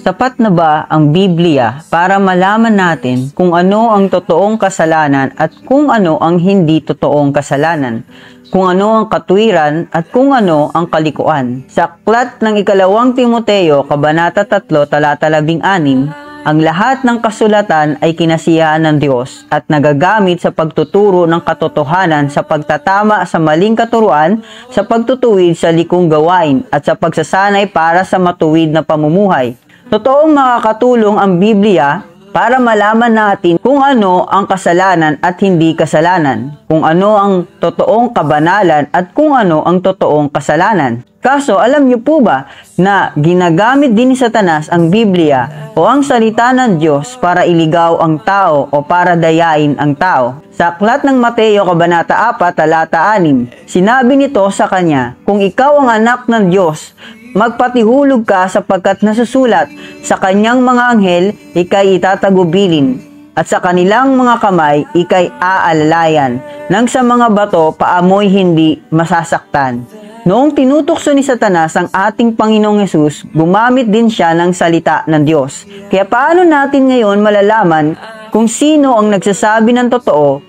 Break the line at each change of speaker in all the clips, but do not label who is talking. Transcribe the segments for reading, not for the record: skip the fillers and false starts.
Sapat na ba ang Biblia para malaman natin kung ano ang totoong kasalanan at kung ano ang hindi totoong kasalanan? Kung ano ang katwiran at kung ano ang kalikuan? Sa aklat ng ikalawang Timoteo, Kabanata 3, talata 16, ang lahat ng kasulatan ay kinasiyahan ng Diyos at nagagamit sa pagtuturo ng katotohanan, sa pagtatama sa maling katuruan, sa pagtutuwid sa likong gawain, at sa pagsasanay para sa matuwid na pamumuhay. Totoong makakatulong ang Biblia para malaman natin kung ano ang kasalanan at hindi kasalanan, kung ano ang totoong kabanalan at kung ano ang totoong kasalanan. Kaso, alam niyo po ba na ginagamit din ni Satanas ang Biblia o ang salita ng Diyos para iligaw ang tao o para dayain ang tao? Sa aklat ng Mateo, Kabanata 4, talata 6, sinabi nito sa kanya, "Kung ikaw ang anak ng Diyos, magpatihulog ka sapagkat nasusulat, sa kanyang mga anghel, ikay itatagubilin, at sa kanilang mga kamay, ikay aalalayan, nang sa mga bato, paamoy hindi masasaktan." Noong tinutokso ni Satanas ang ating Panginoong Hesus, gumamit din siya ng salita ng Diyos. Kaya paano natin ngayon malalaman kung sino ang nagsasabi ng totoo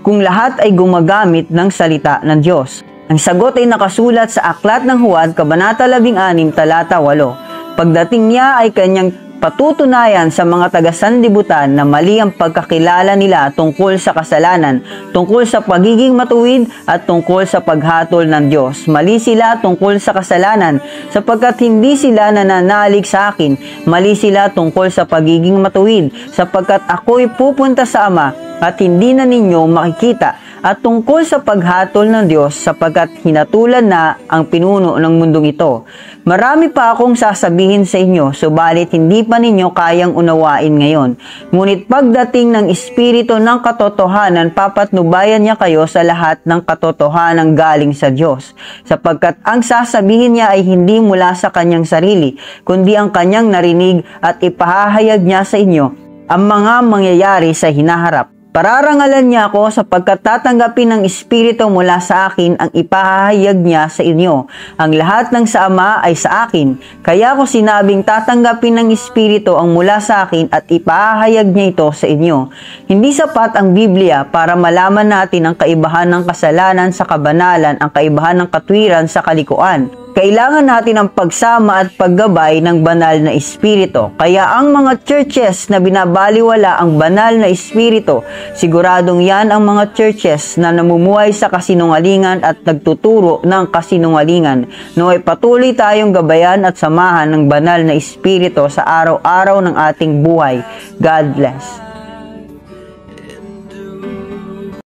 kung lahat ay gumagamit ng salita ng Diyos? Ang sagot ay nakasulat sa aklat ng Juan, Kabanata 16, talata 8. Pagdating niya ay kanyang patutunayan sa mga taga-sanlibutan na mali ang pagkakilala nila tungkol sa kasalanan, tungkol sa pagiging matuwid at tungkol sa paghatol ng Diyos. Mali sila tungkol sa kasalanan sapagkat hindi sila nananalig sa akin. Mali sila tungkol sa pagiging matuwid sapagkat ako'y pupunta sa Ama at hindi na ninyo makikita. At tungkol sa paghatol ng Diyos sapagkat hinatulan na ang pinuno ng mundong ito. Marami pa akong sasabihin sa inyo, subalit hindi pa ninyo kayang unawain ngayon. Ngunit pagdating ng Espiritu ng katotohanan, papatnubayan niya kayo sa lahat ng katotohanan galing sa Diyos. Sapagkat ang sasabihin niya ay hindi mula sa kanyang sarili, kundi ang kanyang narinig at ipahahayag niya sa inyo ang mga mangyayari sa hinaharap. Pararangalan niya ako sapagkat tatanggapin ng Espiritu mula sa akin ang ipahahayag niya sa inyo. Ang lahat ng sa Ama ay sa akin. Kaya ko sinabing tatanggapin ng Espiritu ang mula sa akin at ipahahayag niya ito sa inyo. Hindi sapat ang Biblia para malaman natin ang kaibahan ng kasalanan sa kabanalan, ang kaibahan ng katwiran sa kalikuan. Kailangan natin ang pagsama at paggabay ng banal na Espiritu. Kaya ang mga churches na binabaliwala ang banal na Espiritu, siguradong yan ang mga churches na namumuhay sa kasinungalingan at nagtuturo ng kasinungalingan. Naway patuloy tayong gabayan at samahan ng banal na Espiritu sa araw-araw ng ating buhay. God bless.